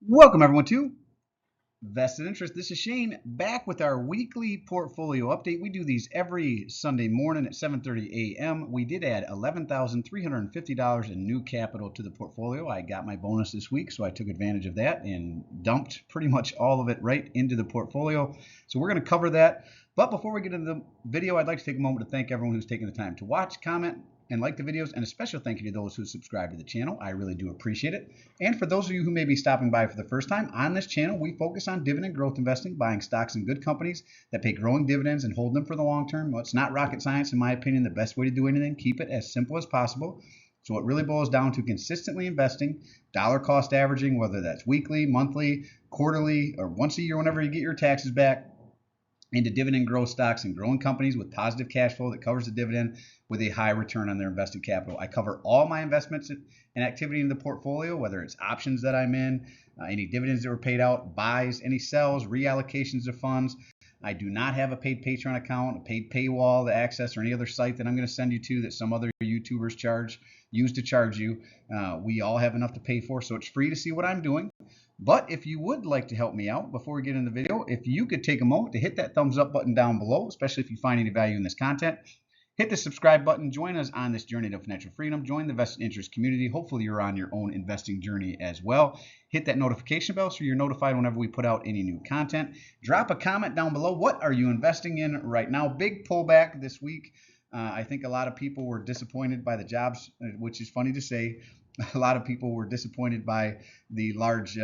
Welcome everyone to Vested Interest. This is Shane back with our weekly portfolio update. We do these every Sunday morning at 7:30 a.m. We did add $11,350 in new capital to the portfolio. I got my bonus this week, so I took advantage of that and dumped pretty much all of it right into the portfolio. So we're going to cover that. But before we get into the video, I'd like to take a moment to thank everyone who's taken the time to watch, comment, and like the videos, and a special thank you to those who subscribe to the channel. I really do appreciate it. And for those of you who may be stopping by for the first time, on this channel, we focus on dividend growth investing, buying stocks in good companies that pay growing dividends and hold them for the long term. Well, it's not rocket science, in my opinion. The best way to do anything, keep it as simple as possible. So it really boils down to consistently investing, dollar cost averaging, whether that's weekly, monthly, quarterly, or once a year whenever you get your taxes back, into dividend growth stocks and growing companies with positive cash flow that covers the dividend with a high return on their invested capital. I cover all my investments and activity in the portfolio, whether it's options that I'm in, any dividends that were paid out, buys, any sells, reallocations of funds. I do not have a paid Patreon account, a paid paywall to access, or any other site that I'm going to send you to that some other YouTubers use to charge you. We all have enough to pay for, so it's free to see what I'm doing. But if you would like to help me out before we get into the video, if you could take a moment to hit that thumbs up button down below, especially if you find any value in this content. Hit the subscribe button. Join us on this journey to financial freedom. Join the Vested Interest community. Hopefully you're on your own investing journey as well. Hit that notification bell so you're notified whenever we put out any new content. Drop a comment down below. What are you investing in right now? Big pullback this week. I think a lot of people were disappointed by the jobs, which is funny to say. A lot of people were disappointed by the large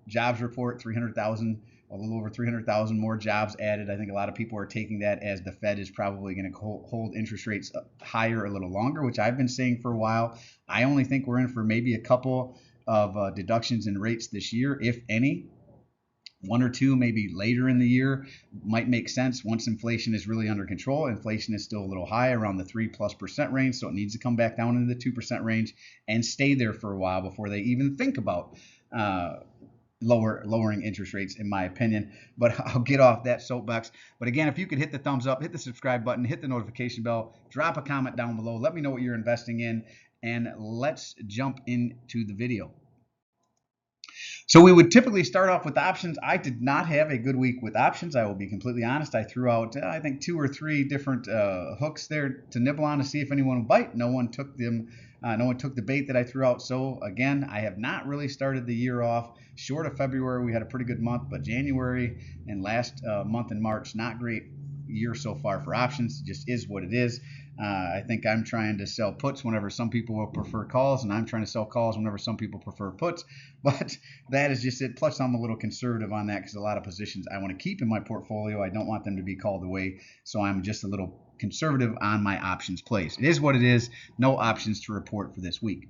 jobs report, 300,000, a little over 300,000 more jobs added. I think a lot of people are taking that as the Fed is probably going to hold interest rates higher a little longer, which I've been saying for a while. I only think we're in for maybe a couple of deductions in rates this year, if any. One or two maybe later in the year might make sense once inflation is really under control. Inflation is still a little high, around the 3+% range, so it needs to come back down into the 2% range and stay there for a while before they even think about lowering interest rates, in my opinion. But I'll get off that soapbox. But again, if you could hit the thumbs up, hit the subscribe button, hit the notification bell, drop a comment down below, let me know what you're investing in, and let's jump into the video. So we would typically start off with options. I did not have a good week with options. I will be completely honest. I threw out, I think, 2 or 3 different hooks there to nibble on to see if anyone would bite. No one took them. No one took the bait that I threw out. So again, I have not really started the year off. Short of February, we had a pretty good month, but January and last month in March, not great year so far for options. It just is what it is. I think I'm trying to sell puts whenever some people will prefer calls, and I'm trying to sell calls whenever some people prefer puts. But that is just it. Plus, I'm a little conservative on that because a lot of positions I want to keep in my portfolio. I don't want them to be called away, so I'm just a little conservative on my options plays. It is what it is. No options to report for this week.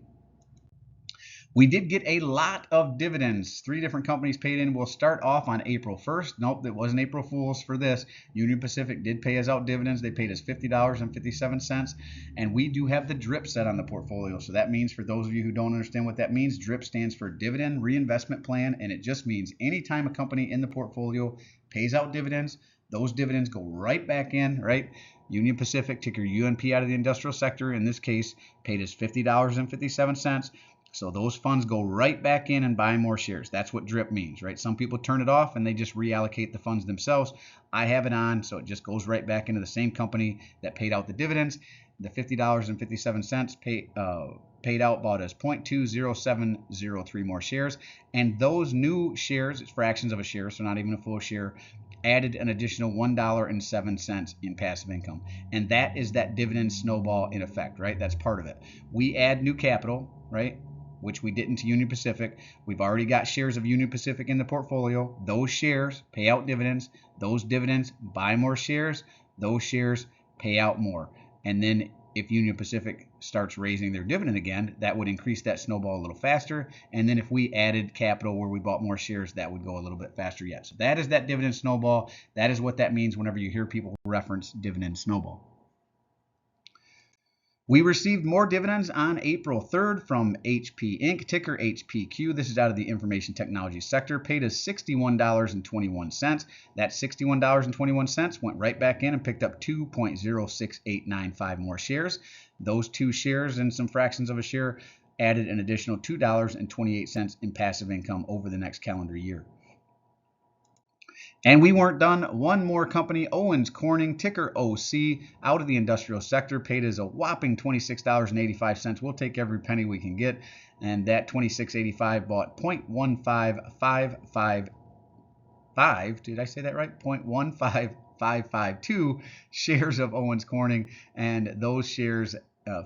We did get a lot of dividends. 3 different companies paid in. We'll start off on April 1st. Nope, it wasn't April Fool's for this. Union Pacific did pay us out dividends. They paid us $50.57. And we do have the DRIP set on the portfolio. So that means, for those of you who don't understand what that means, DRIP stands for Dividend Reinvestment Plan. And it just means anytime a company in the portfolio pays out dividends, those dividends go right back in, right? Union Pacific, ticker UNP out of the industrial sector, in this case, paid us $50.57. So those funds go right back in and buy more shares. That's what DRIP means, right? Some people turn it off and they just reallocate the funds themselves. I have it on, so it just goes right back into the same company that paid out the dividends. The $50.57 paid out bought us 0.20703 more shares. And those new shares, it's fractions of a share, so not even a full share, added an additional $1.07 in passive income. And that is that dividend snowball in effect, right? That's part of it. We add new capital, right, which we didn't to Union Pacific. We've already got shares of Union Pacific in the portfolio. Those shares pay out dividends. Those dividends buy more shares. Those shares pay out more. And then if Union Pacific starts raising their dividend again, that would increase that snowball a little faster. And then if we added capital where we bought more shares, that would go a little bit faster yet. So that is that dividend snowball. That is what that means whenever you hear people reference dividend snowball. We received more dividends on April 3rd from HP Inc., ticker HPQ. This is out of the information technology sector. Paid us $61.21. That $61.21 went right back in and picked up 2.06895 more shares. Those 2 shares and some fractions of a share added an additional $2.28 in passive income over the next calendar year. And we weren't done. One more company, Owens Corning, ticker OC, out of the industrial sector, paid us a whopping $26.85. We'll take every penny we can get. And that $26.85 bought 0.15555. Did I say that right? 0.15552 shares of Owens Corning. And those shares,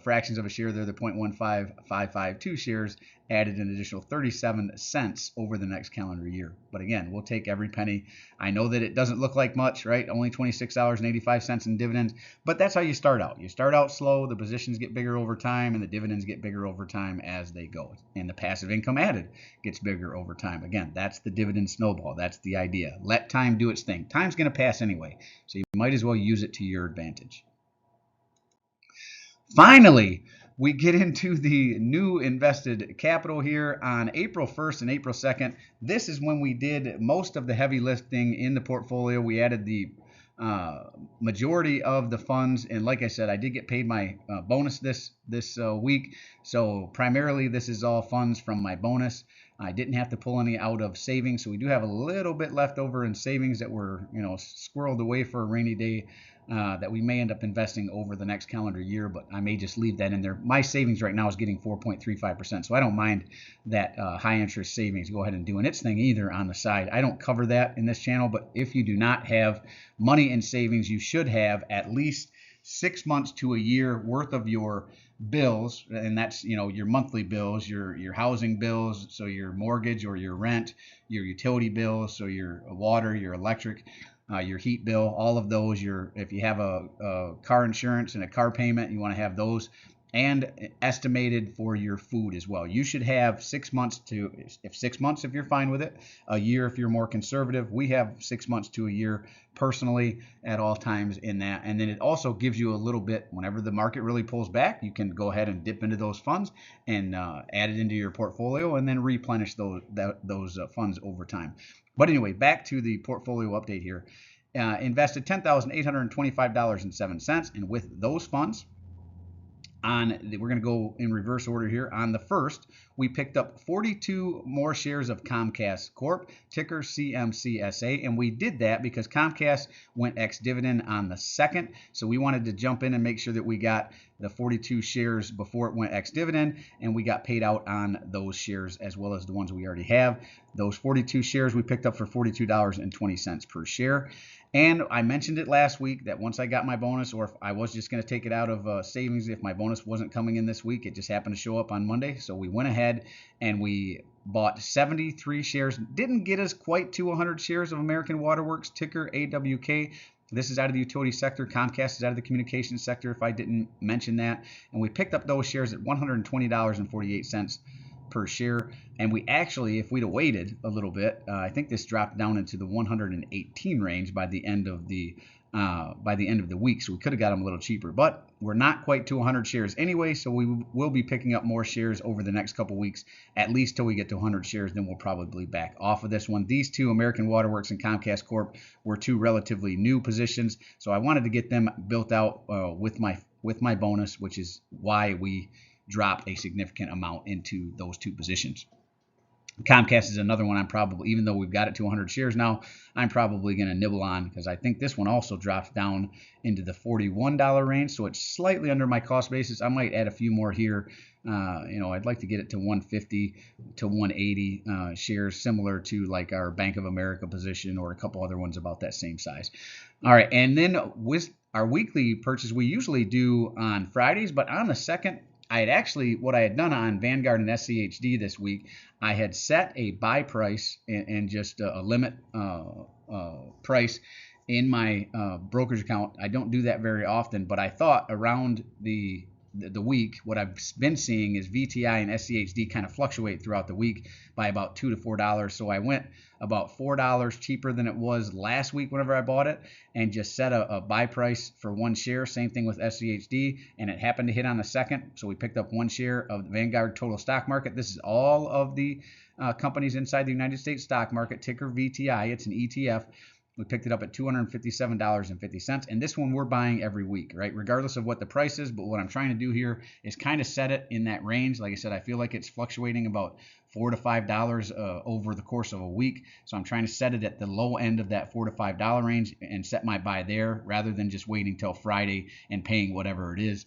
fractions of a share, they're the 0.15552 shares, added an additional 37 cents over the next calendar year. But again, we'll take every penny. I know that it doesn't look like much, right? Only $26.85 in dividends, but that's how you start out. You start out slow, the positions get bigger over time, and the dividends get bigger over time as they go. And the passive income added gets bigger over time. Again, that's the dividend snowball. That's the idea. Let time do its thing. Time's going to pass anyway, so you might as well use it to your advantage. Finally, we get into the new invested capital here on April 1st and April 2nd. This is when we did most of the heavy lifting in the portfolio. We added the majority of the funds, and like I said, I did get paid my bonus this week. So primarily, this is all funds from my bonus. I didn't have to pull any out of savings, so we do have a little bit left over in savings that were, squirreled away for a rainy day. That we may end up investing over the next calendar year, but I may just leave that in there. My savings right now is getting 4.35%, so I don't mind that high interest savings go ahead and doing its thing either on the side. I don't cover that in this channel, but if you do not have money in savings, you should have at least 6 months to a year worth of your bills, and that's your monthly bills, your housing bills, so your mortgage or your rent, your utility bills, so your water, your electric, your heat bill, all of those. If you have a car insurance and a car payment, you want to have those, and estimated for your food as well. You should have 6 months if you're fine with it, a year if you're more conservative. We have 6 months to a year personally at all times in that. And then it also gives you a little bit, whenever the market really pulls back, you can go ahead and dip into those funds and add it into your portfolio and then replenish those funds over time. But anyway, back to the portfolio update here. Invested $10,825.07, and with those funds, we're going to go in reverse order here. On the first, we picked up 42 more shares of Comcast Corp, ticker CMCSA, and we did that because Comcast went ex-dividend on the 2nd, so we wanted to jump in and make sure that we got the 42 shares before it went ex-dividend, and we got paid out on those shares as well as the ones we already have. Those 42 shares we picked up for $42.20 per share. And I mentioned it last week that once I got my bonus, or if I was just going to take it out of savings, if my bonus wasn't coming in this week, it just happened to show up on Monday. So we went ahead and we bought 73 shares. Didn't get us quite to 100 shares of American Waterworks, ticker AWK. This is out of the utility sector. Comcast is out of the communications sector, if I didn't mention that. And we picked up those shares at $120.48 per share. And we actually, if we'd have waited a little bit, I think this dropped down into the 118 range by the end of the week, so we could have got them a little cheaper. But we're not quite to 100 shares anyway, so we will be picking up more shares over the next couple weeks, at least till we get to 100 shares. Then we'll probably back off of this one. These two, American Waterworks and Comcast Corp, were two relatively new positions, so I wanted to get them built out with my bonus, which is why we dropped a significant amount into those two positions. Comcast is another one I'm probably, even though we've got it to 100 shares now, I'm probably going to nibble on because I think this one also dropped down into the $41 range, so it's slightly under my cost basis. I might add a few more here. I'd like to get it to 150 to 180 shares, similar to like our Bank of America position or a couple other ones about that same size. All right, and then with our weekly purchase, we usually do on Fridays, but on the 2nd, what I had done on Vanguard and SCHD this week, I had set a buy price and just a limit price in my brokerage account. I don't do that very often, but I thought around the week, what I've been seeing is VTI and SCHD kind of fluctuate throughout the week by about $2 to $4. So I went about $4 cheaper than it was last week whenever I bought it, and just set a buy price for one share. Same thing with SCHD, and it happened to hit on the 2nd. So we picked up one share of the Vanguard Total Stock Market. This is all of the companies inside the United States stock market, ticker VTI. It's an ETF. We picked it up at $257.50. And this one we're buying every week, right? Regardless of what the price is. But what I'm trying to do here is kind of set it in that range. Like I said, I feel like it's fluctuating about $4 to $5 over the course of a week. So I'm trying to set it at the low end of that $4 to $5 range and set my buy there rather than just waiting till Friday and paying whatever it is.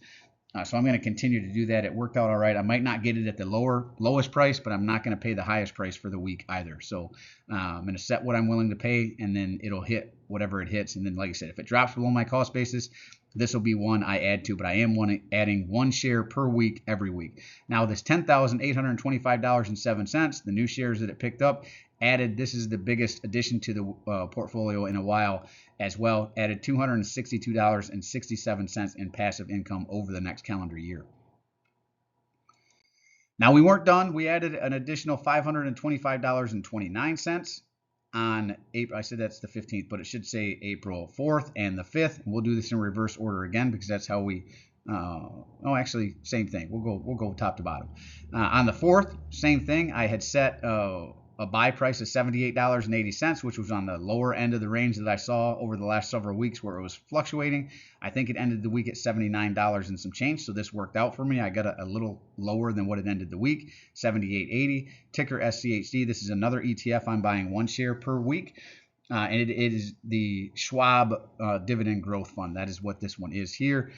So I'm going to continue to do that. It worked out all right. I might not get it at the lowest price, but I'm not going to pay the highest price for the week either. So I'm going to set what I'm willing to pay, and then it'll hit whatever it hits. And then, like I said, if it drops below my cost basis, this will be one I add to, but I am adding 1 share per week every week. Now, this $10,825.07, the new shares that it picked up, added, this is the biggest addition to the portfolio in a while as well, added $262.67 in passive income over the next calendar year. Now, we weren't done. We added an additional $525.29 on April. I said that's the 15th, but it should say April 4th and the 5th. And we'll do this in reverse order again because that's how we actually same thing. We'll go top to bottom. On the 4th, same thing. I had set a buy price of $78.80, which was on the lower end of the range that I saw over the last several weeks where it was fluctuating. I think it ended the week at $79 and some change, so this worked out for me. I got a little lower than what it ended the week, $78.80. Ticker SCHD. This is another ETF. I'm buying 1 share per week. And it is the Schwab Dividend Growth Fund. That is what this one is here.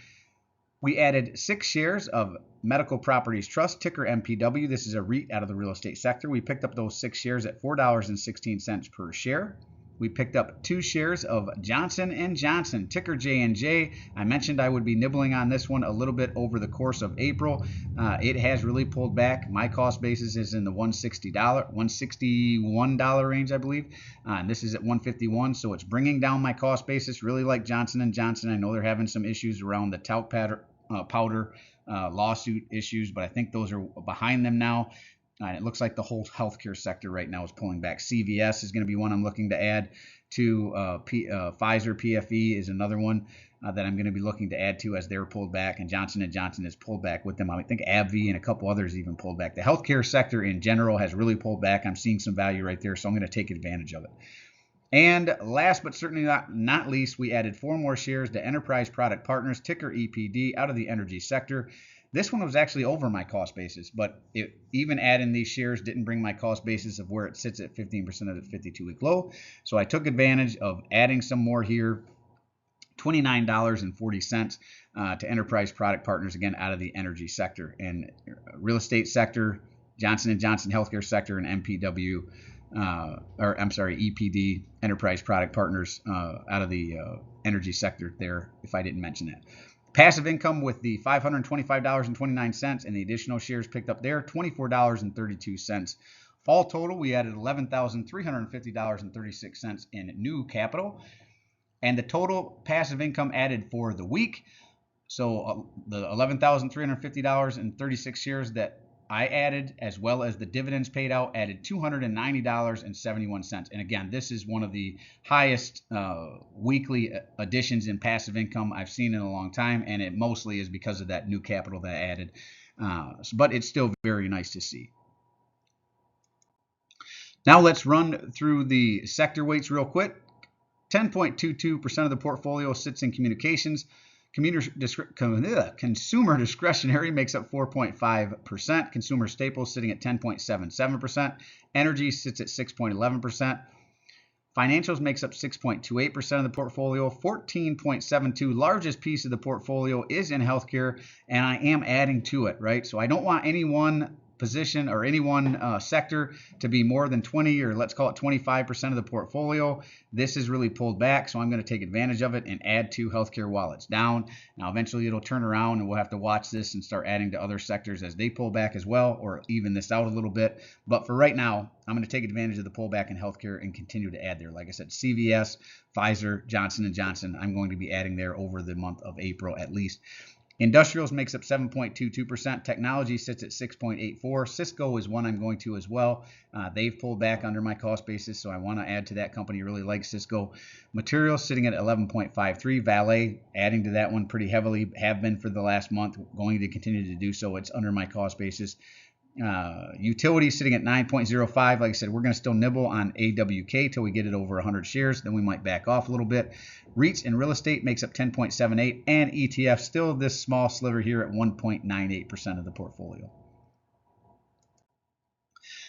We added 6 shares of Medical Properties Trust, ticker MPW. This is a REIT out of the real estate sector. We picked up those 6 shares at $4.16 per share. We picked up 2 shares of Johnson & Johnson, ticker J&J. I mentioned I would be nibbling on this one a little bit over the course of April. It has really pulled back. My cost basis is in the $161 range, I believe. And this is at $151, so it's bringing down my cost basis. Really like Johnson & Johnson. I know they're having some issues around the talc powder lawsuit issues, but I think those are behind them now. It looks like the whole healthcare sector right now is pulling back. CVS is going to be one I'm looking to add to. Pfizer PFE is another one that I'm going to be looking to add to as they're pulled back, and Johnson & Johnson has pulled back with them. I think AbbVie and a couple others even pulled back. The healthcare sector in general has really pulled back. I'm seeing some value right there, so I'm going to take advantage of it. And last but certainly not least, we added 4 more shares to Enterprise Product Partners, ticker EPD, out of the energy sector. This one was actually over my cost basis, but even adding these shares didn't bring my cost basis of where it sits at 15% of the 52-week low. So I took advantage of adding some more here, $29.40 to Enterprise Product Partners, again, out of the energy sector. And real estate sector, Johnson & Johnson healthcare sector, and MPW, EPD, Enterprise Product Partners, out of the energy sector there, if I didn't mention that. Passive income with the $525.29 and the additional shares picked up there, $24.32. Fall total, we added $11,350.36 in new capital. And the total passive income added for the week, so the $11,350.36 shares that I added, as well as the dividends paid out, added $290.71. And again, this is one of the highest weekly additions in passive income I've seen in a long time, and it mostly is because of that new capital that I added. But it's still very nice to see. Now let's run through the sector weights real quick. 10.22% of the portfolio sits in communications. Consumer discretionary makes up 4.5%. Consumer staples sitting at 10.77%. Energy sits at 6.11%. Financials makes up 6.28% of the portfolio. 14.72%, largest piece of the portfolio, is in healthcare, and I am adding to it, right? So I don't want any one position or any one sector to be more than 20, or let's call it 25% of the portfolio. This is really pulled back, so I'm going to take advantage of it and add to healthcare while it's down. Now eventually it'll turn around and we'll have to watch this and start adding to other sectors as they pull back as well, or even this out a little bit. But for right now, I'm going to take advantage of the pullback in healthcare and continue to add there. Like I said, CVS, Pfizer, Johnson & Johnson, I'm going to be adding there over the month of April at least. Industrials makes up 7.22%. Technology sits at 6.84%. Cisco is one I'm going to as well. They've pulled back under my cost basis, so I want to add to that company. Really like Cisco. Materials sitting at 11.53%. Valet, adding to that one pretty heavily, have been for the last month, going to continue to do so. It's under my cost basis. Utility sitting at 9.05. Like I said, we're going to still nibble on AWK till we get it over 100 shares. Then we might back off a little bit. REITs and real estate makes up 10.78, and ETF still this small sliver here at 1.98% of the portfolio.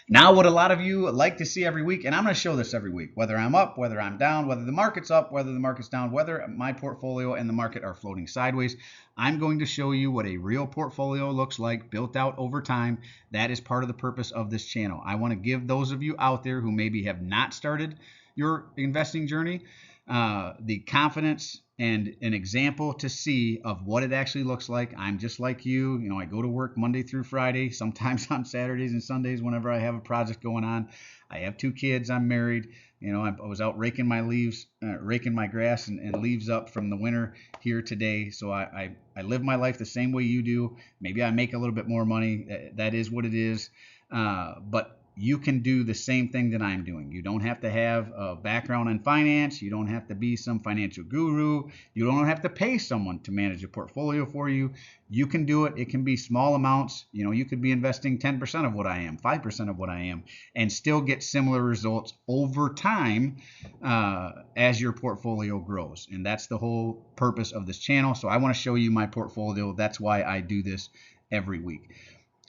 Now, what a lot of you like to see every week, and I'm going to show this every week, whether I'm up, whether I'm down, whether the market's up, whether the market's down, whether my portfolio and the market are floating sideways, I'm going to show you what a real portfolio looks like, built out over time. That is part of the purpose of this channel. I want to give those of you out there who maybe have not started your investing journey the confidence and an example to see of what it actually looks like. I'm just like you. You know, I go to work Monday through Friday, sometimes on Saturdays and Sundays whenever I have a project going on. I have 2 kids. I'm married. You know, I was out raking my leaves, raking my grass and leaves up from the winter here today. So I live my life the same way you do. Maybe I make a little bit more money. That is what it is. But you can do the same thing that I'm doing. You don't have to have a background in finance. You don't have to be some financial guru. You don't have to pay someone to manage a portfolio for you. You can do it. It can be small amounts. You know, you could be investing 10% of what I am, 5% of what I am, and still get similar results over time as your portfolio grows. And that's the whole purpose of this channel. So I want to show you my portfolio. That's why I do this every week.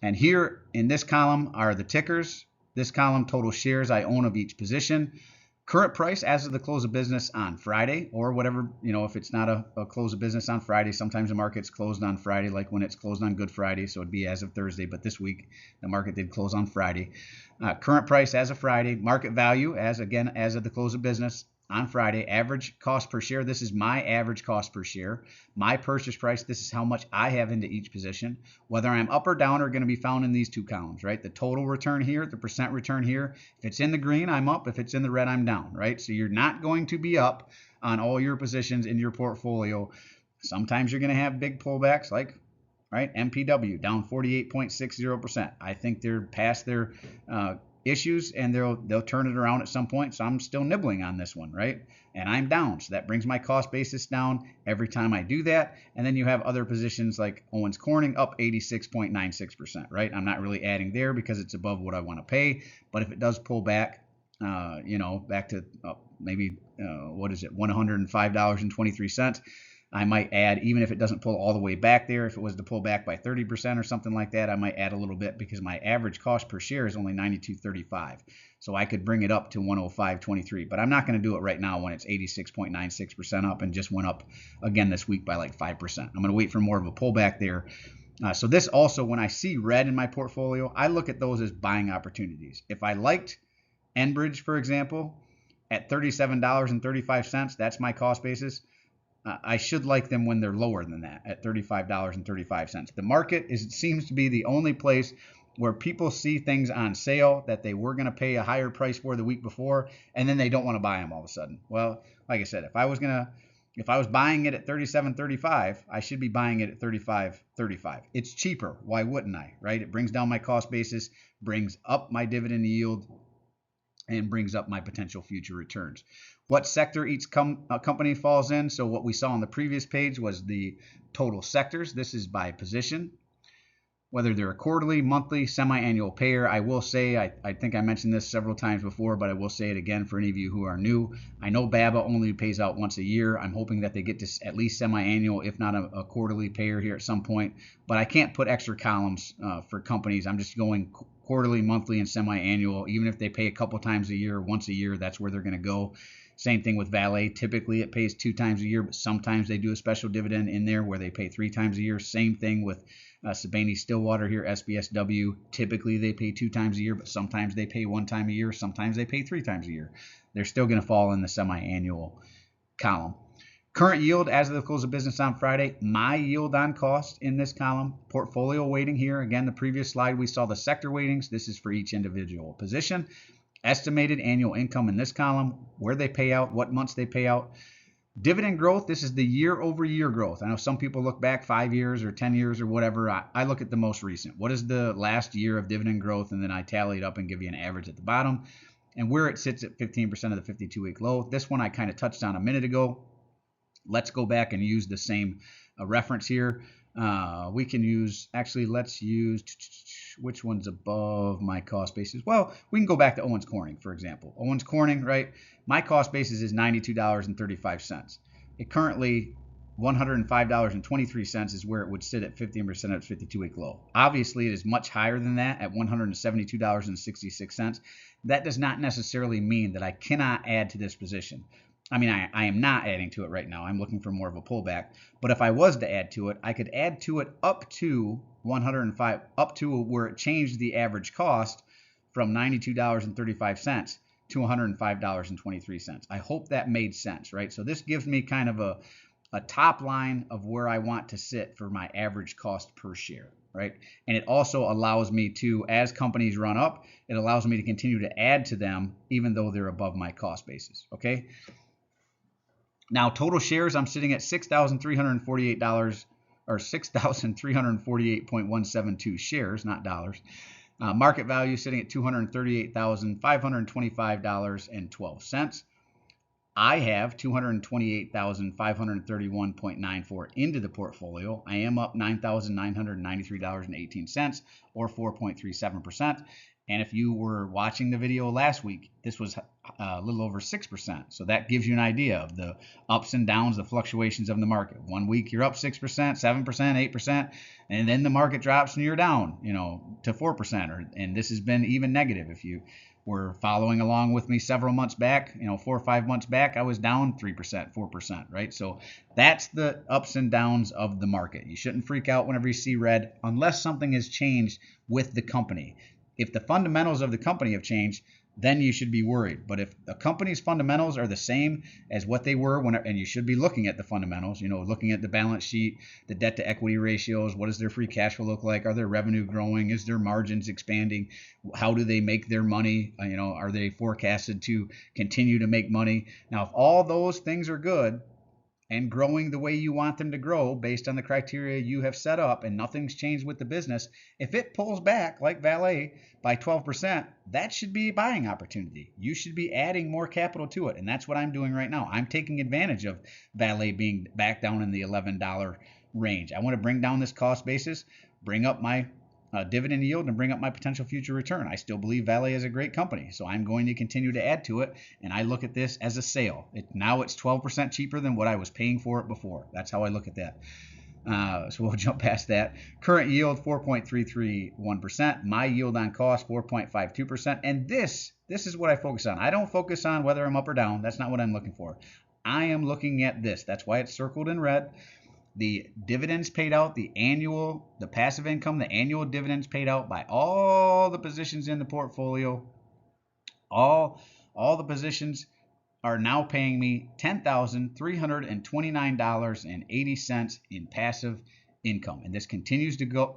And here in this column are the tickers. This column, total shares I own of each position. Current price as of the close of business on Friday, or whatever, you know, if it's not a close of business on Friday, sometimes the market's closed on Friday, like when it's closed on Good Friday, so it'd be as of Thursday, but this week the market did close on Friday. Current price as of Friday, market value as of the close of business on Friday, average cost per share. This is my average cost per share. My purchase price, this is how much I have into each position. Whether I'm up or down are going to be found in these 2 columns, right? The total return here, the percent return here. If it's in the green, I'm up. If it's in the red, I'm down, right? So you're not going to be up on all your positions in your portfolio. Sometimes you're going to have big pullbacks like, right, MPW down 48.60%. I think they're past their issues and they'll turn it around at some point. So I'm still nibbling on this one, right? And I'm down. So that brings my cost basis down every time I do that. And then you have other positions like Owens Corning up 86.96%, right? I'm not really adding there because it's above what I want to pay. But if it does pull back, you know, back to maybe, what is it, $105.23, I might add, even if it doesn't pull all the way back there, if it was to pull back by 30% or something like that, I might add a little bit because my average cost per share is only $92.35. So I could bring it up to $105.23, but I'm not going to do it right now when it's 86.96% up and just went up again this week by like 5%. I'm going to wait for more of a pullback there. So this also, when I see red in my portfolio, I look at those as buying opportunities. If I liked Enbridge, for example, at $37.35, that's my cost basis. I should like them when they're lower than that at $35.35. The market seems to be the only place where people see things on sale that they were going to pay a higher price for the week before, and then they don't want to buy them all of a sudden. Well, like I said, if I was buying it at $37.35, I should be buying it at $35.35. It's cheaper. Why wouldn't I, right? It brings down my cost basis, brings up my dividend yield, and brings up my potential future returns. What sector each company falls in. So what we saw on the previous page was the total sectors. This is by position, whether they're a quarterly, monthly, semi-annual payer. I will say, I think I mentioned this several times before, but I will say it again for any of you who are new. I know BABA only pays out once a year. I'm hoping that they get to at least semi-annual, if not a quarterly payer here at some point. But I can't put extra columns for companies. I'm just going quarterly, monthly, and semi-annual. Even if they pay a couple times a year, once a year, that's where they're going to go. Same thing with Valet. Typically, it pays 2 times a year, but sometimes they do a special dividend in there where they pay 3 times a year. Same thing with Siboney-Stillwater here, SBSW. Typically, they pay 2 times a year, but sometimes they pay 1 time a year. Sometimes they pay 3 times a year. They're still going to fall in the semi-annual column. Current yield as of the close of business on Friday. My yield on cost in this column. Portfolio weighting here. Again, the previous slide, we saw the sector weightings. This is for each individual position. Estimated annual income in this column, where they pay out, what months they pay out. Dividend growth, this is the year-over-year growth. I know some people look back 5 years or 10 years or whatever. I look at the most recent. What is the last year of dividend growth? And then I tally it up and give you an average at the bottom. And where it sits at 15% of the 52-week low. This one I kind of touched on a minute ago. Let's go back and use the same reference here. We can use, actually, let's use, which one's above my cost basis? Well, we can go back to Owens Corning, for example. Owens Corning, right? My cost basis is $92.35. It currently, $105.23 is where it would sit at 15% of its 52-week low. Obviously, it is much higher than that at $172.66. That does not necessarily mean that I cannot add to this position. I mean, I am not adding to it right now. I'm looking for more of a pullback. But if I was to add to it, I could add to it up to 105, up to where it changed the average cost from $92.35 to $105.23. I hope that made sense, right? So this gives me kind of a top line of where I want to sit for my average cost per share, right? And it also allows me to, as companies run up, it allows me to continue to add to them even though they're above my cost basis, okay? Now, total shares, I'm sitting at $6,348 or 6,348.172 shares, not dollars. Market value sitting at $238,525.12. I have $228,531.94 into the portfolio. I am up $9,993.18 or 4.37%. And if you were watching the video last week, this was a little over 6%. So that gives you an idea of the ups and downs, the fluctuations of the market. 1 week you're up 6%, 7%, 8%, and then the market drops and you're down, to 4%. And this has been even negative. If you were following along with me several months back, 4 or 5 months back, I was down 3%, 4%, right? So that's the ups and downs of the market. You shouldn't freak out whenever you see red unless something has changed with the company. If the fundamentals of the company have changed, then you should be worried. But if a company's fundamentals are the same as what they were, and you should be looking at the fundamentals, looking at the balance sheet, the debt to equity ratios, what does their free cash flow look like? Are their revenue growing? Is their margins expanding? How do they make their money? Are they forecasted to continue to make money? Now, if all those things are good, and growing the way you want them to grow based on the criteria you have set up and nothing's changed with the business, if it pulls back like Vale by 12%, that should be a buying opportunity. You should be adding more capital to it. And that's what I'm doing right now. I'm taking advantage of Vale being back down in the $11 range. I want to bring down this cost basis, bring up my dividend yield, and bring up my potential future return. I still believe Vale is a great company, so I'm going to continue to add to it, and I look at this as a sale. Now it's 12% cheaper than what I was paying for it before. That's how I look at that. So we'll jump past that. Current yield 4.331%. My yield on cost 4.52%. And this is what I focus on. I don't focus on whether I'm up or down. That's not what I'm looking for. I am looking at this. That's why it's circled in red. The dividends paid out, the passive income, the annual dividends paid out by all the positions in the portfolio, all the positions are now paying me $10,329.80 in passive income. And this continues to go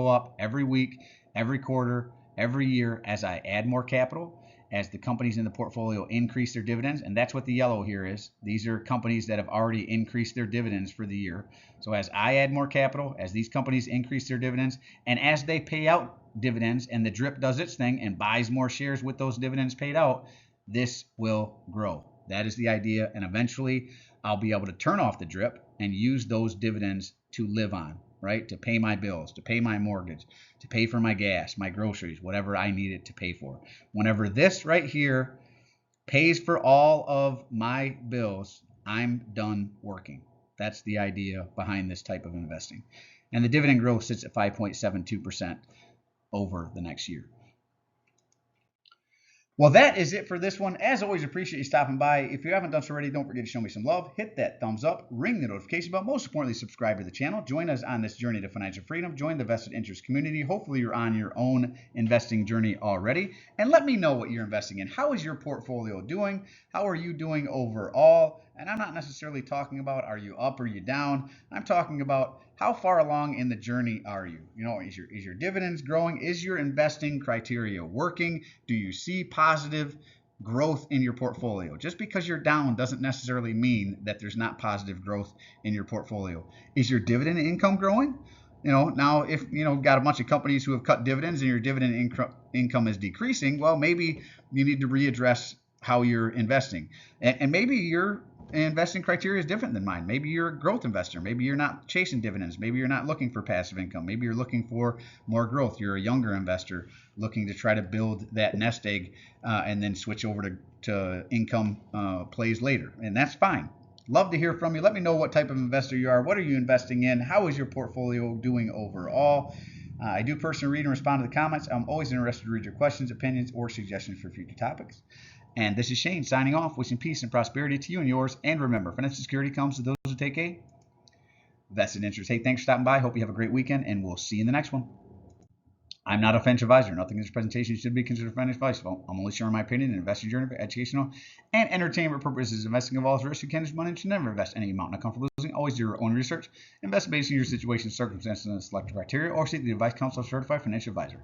up every week, every quarter, every year as I add more capital, as the companies in the portfolio increase their dividends. And that's what the yellow here is. These are companies that have already increased their dividends for the year. So as I add more capital, as these companies increase their dividends, and as they pay out dividends and the DRIP does its thing and buys more shares with those dividends paid out, this will grow. That is the idea. And eventually I'll be able to turn off the DRIP and use those dividends to live on, right? To pay my bills, to pay my mortgage, to pay for my gas, my groceries, whatever I need it to pay for. Whenever this right here pays for all of my bills, I'm done working. That's the idea behind this type of investing. And the dividend growth sits at 5.72% over the next year. Well, that is it for this one. As always, appreciate you stopping by. If you haven't done so already, don't forget to show me some love. Hit that thumbs up, ring the notification bell. Most importantly, subscribe to the channel. Join us on this journey to financial freedom. Join the vested interest community. Hopefully, you're on your own investing journey already. And let me know what you're investing in. How is your portfolio doing? How are you doing overall? And I'm not necessarily talking about are you up or you down. I'm talking about how far along in the journey are you? Is your dividends growing? Is your investing criteria working? Do you see positive growth in your portfolio? Just because you're down doesn't necessarily mean that there's not positive growth in your portfolio. Is your dividend income growing? Now if got a bunch of companies who have cut dividends and your dividend income is decreasing, well, maybe you need to readdress how you're investing. And maybe you're investing criteria is different than mine. Maybe you're a growth investor. Maybe you're not chasing dividends. Maybe you're not looking for passive income. Maybe you're looking for more growth. You're a younger investor looking to try to build that nest egg and then switch over to income plays later. And that's fine. Love to hear from you. Let me know what type of investor you are. What are you investing in? How is your portfolio doing overall? I do personally read and respond to the comments. I'm always interested to read your questions, opinions, or suggestions for future topics. And this is Shane signing off, wishing peace and prosperity to you and yours. And remember, financial security comes to those who take a vested interest. Hey, thanks for stopping by. Hope you have a great weekend, and we'll see you in the next one. I'm not a financial advisor. Nothing in this presentation should be considered financial advice. I'm only sharing my opinion and investing journey for educational and entertainment purposes. Investing involves risk. You can't just money and should never invest any amount not comfortable losing. Always do your own research. Invest based on your situation, circumstances, and select criteria, or seek the advice counsel of a certified financial advisor.